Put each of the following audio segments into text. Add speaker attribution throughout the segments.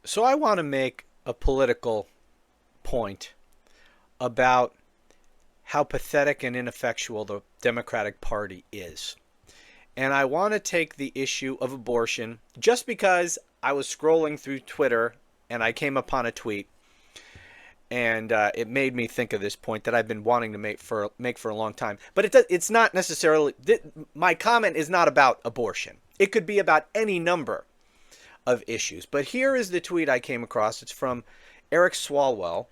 Speaker 1: So I want to make a political point about how pathetic and ineffectual the Democratic Party is. And I want to take the issue of abortion just because I was scrolling through Twitter and I came upon a tweet and it made me think of this point that I've been wanting to make for a long time. But it's not necessarily my comment is not about abortion. It could be about any number of issues. But here is the tweet I came across. It's from Eric Swalwell,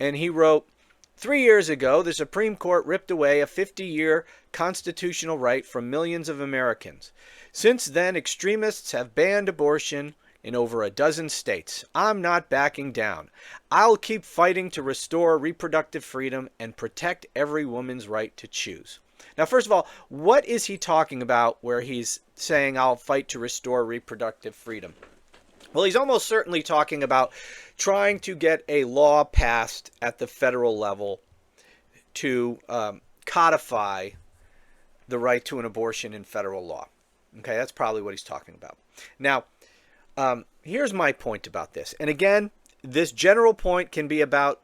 Speaker 1: and he wrote, 3 years ago, the Supreme Court ripped away a 50-year constitutional right from millions of Americans. Since then, extremists have banned abortion in over a dozen states. I'm not backing down. I'll keep fighting to restore reproductive freedom and protect every woman's right to choose. Now, first of all, what is he talking about where he's saying I'll fight to restore reproductive freedom? Well, he's almost certainly talking about trying to get a law passed at the federal level to codify the right to an abortion in federal law. Okay, that's probably what he's talking about. Now, here's my point about this. And again, this general point can be about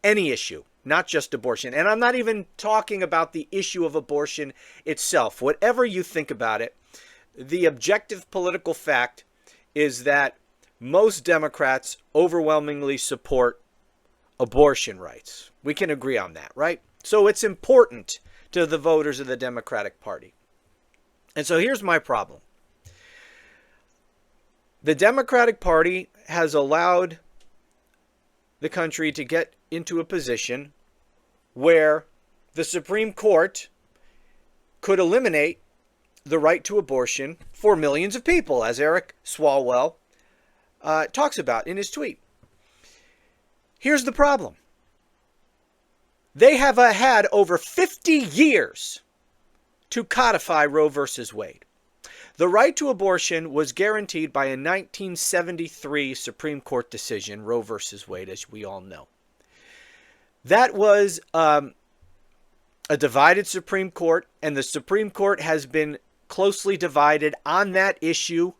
Speaker 1: any issue, not just abortion. And I'm not even talking about the issue of abortion itself. Whatever you think about it, the objective political fact is that most Democrats overwhelmingly support abortion rights. We can agree on that, right? So it's important to the voters of the Democratic Party. And so here's my problem. The Democratic Party has allowed the country to get into a position where the Supreme Court could eliminate the right to abortion for millions of people, as Eric Swalwell talks about in his tweet. Here's the problem. They have had over 50 years to codify Roe versus Wade. The right to abortion was guaranteed by a 1973 Supreme Court decision, Roe versus Wade, as we all know. That was a divided Supreme Court, and the Supreme Court has been closely divided on that issue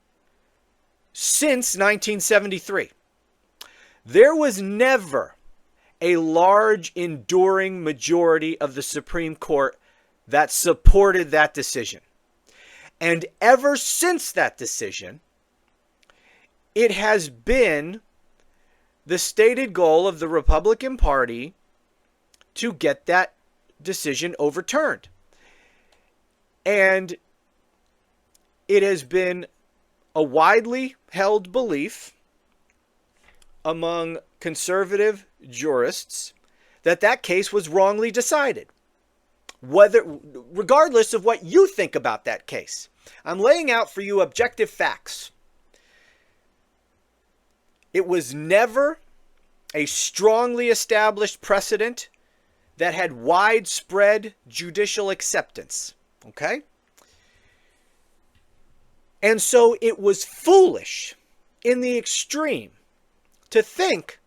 Speaker 1: since 1973. There was never a large, enduring majority of the Supreme Court that supported that decision. And ever since that decision, it has been the stated goal of the Republican Party to get that decision overturned. And it has been a widely held belief among conservative jurists that that case was wrongly decided. Regardless of what you think about that case. I'm laying out for you objective facts. It was never a strongly established precedent that had widespread judicial acceptance. Okay? And so it was foolish in the extreme to think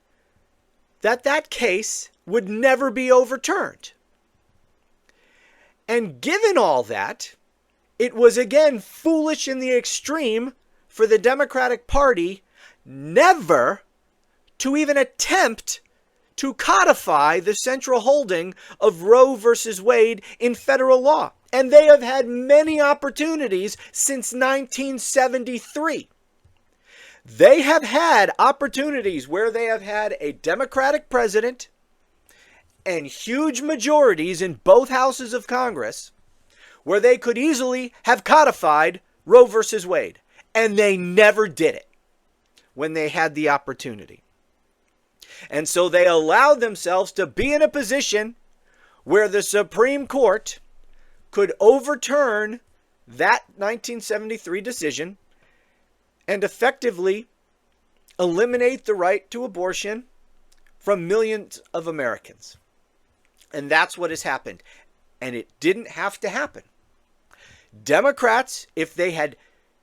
Speaker 1: that that case would never be overturned. And given all that, it was again foolish in the extreme for the Democratic Party never to even attempt to codify the central holding of Roe versus Wade in federal law. And they have had many opportunities since 1973. They have had opportunities where they have had a Democratic president and huge majorities in both houses of Congress where they could easily have codified Roe versus Wade. And they never did it when they had the opportunity. And so they allowed themselves to be in a position where the Supreme Court could overturn that 1973 decision and effectively eliminate the right to abortion from millions of Americans. And that's what has happened. And it didn't have to happen. Democrats, if they had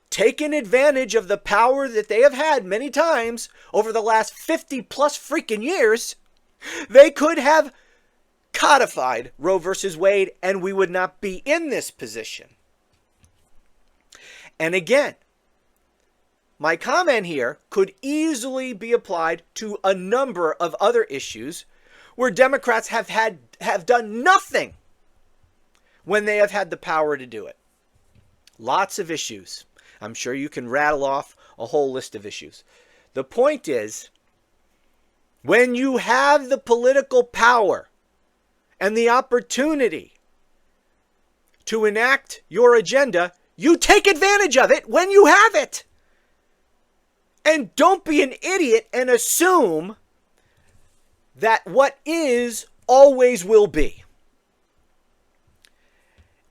Speaker 1: taken advantage of the power that they have had many times over the last 50 plus freaking years, they could have codified Roe versus Wade and we would not be in this position. And again, my comment here could easily be applied to a number of other issues where Democrats have done nothing when they have had the power to do it. Lots of issues. I'm sure you can rattle off a whole list of issues. The point is, when you have the political power and the opportunity to enact your agenda, you take advantage of it when you have it. And don't be an idiot and assume that what is always will be.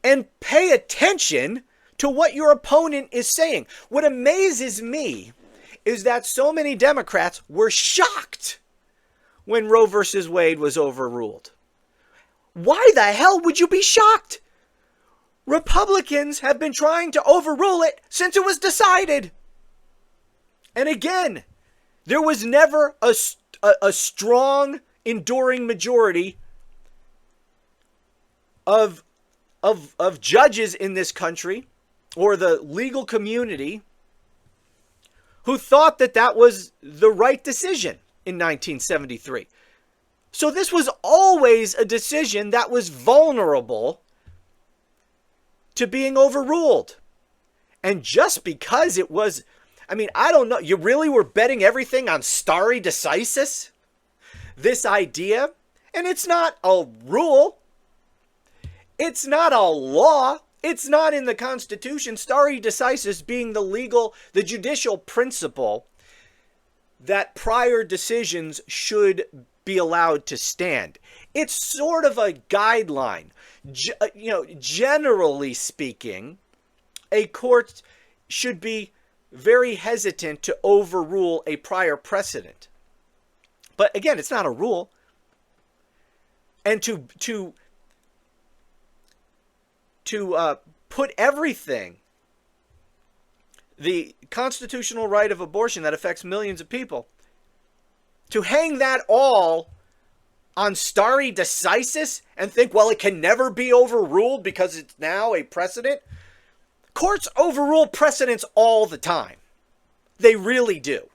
Speaker 1: And pay attention to what your opponent is saying. What amazes me is that so many Democrats were shocked when Roe versus Wade was overruled. Why the hell would you be shocked? Republicans have been trying to overrule it since it was decided. And again, there was never a strong, enduring majority of judges in this country or the legal community who thought that that was the right decision in 1973. So this was always a decision that was vulnerable to being overruled. And just because it was, I mean, I don't know, you really were betting everything on stare decisis? This idea? And it's not a rule. It's not a law. It's not in the Constitution. Stare decisis being the judicial principle that prior decisions should be allowed to stand. It's sort of a guideline. Generally speaking, a court should be very hesitant to overrule a prior precedent. But again, it's not a rule. And to put everything, the constitutional right of abortion that affects millions of people, to hang that all on stare decisis and think, well, it can never be overruled because it's now a precedent. Courts overrule precedents all the time. They really do.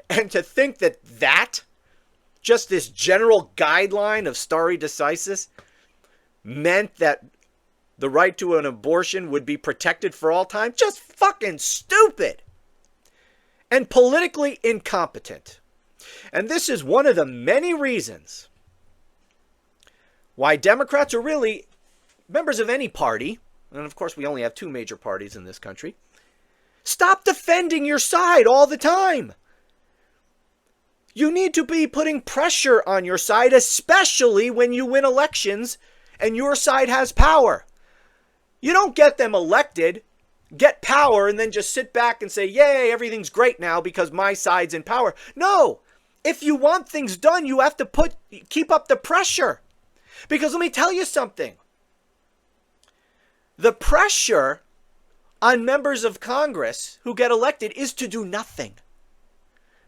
Speaker 1: And to think that just this general guideline of stare decisis meant that the right to an abortion would be protected for all time, just fucking stupid and politically incompetent. And this is one of the many reasons why Democrats, are really members of any party, and of course we only have two major parties in this country, stop defending your side all the time. You need to be putting pressure on your side, especially when you win elections and your side has power. You don't get them elected, get power, and then just sit back and say, yay, everything's great now because my side's in power. No, if you want things done, you have to keep up the pressure. Because let me tell you something. The pressure on members of Congress who get elected is to do nothing.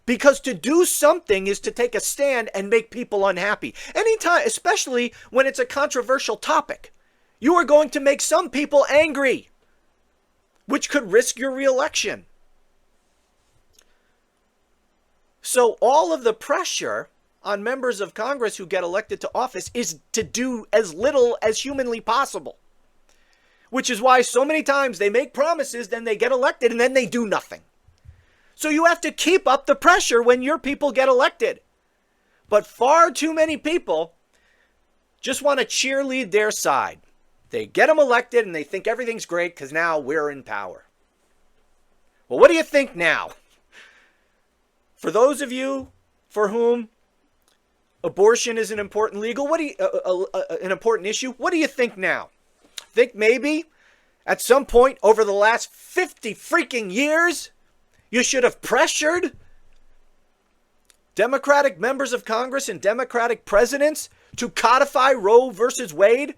Speaker 1: Because to do something is to take a stand and make people unhappy. Anytime, especially when it's a controversial topic, you are going to make some people angry, which could risk your reelection. So all of the pressure on members of Congress who get elected to office is to do as little as humanly possible. Which is why so many times they make promises, then they get elected, and then they do nothing. So you have to keep up the pressure when your people get elected. But far too many people just want to cheerlead their side. They get them elected and they think everything's great because now we're in power. Well, what do you think now? For those of you for whom abortion is an important an important issue, what do you think now? Think maybe at some point over the last 50 freaking years, you should have pressured Democratic members of Congress and Democratic presidents to codify Roe versus Wade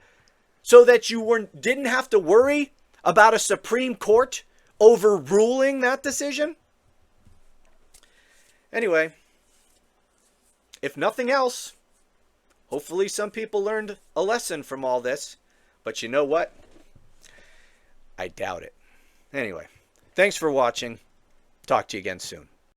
Speaker 1: so that you didn't have to worry about a Supreme Court overruling that decision? Anyway, if nothing else, hopefully some people learned a lesson from all this. But you know what? I doubt it. Anyway, thanks for watching. Talk to you again soon.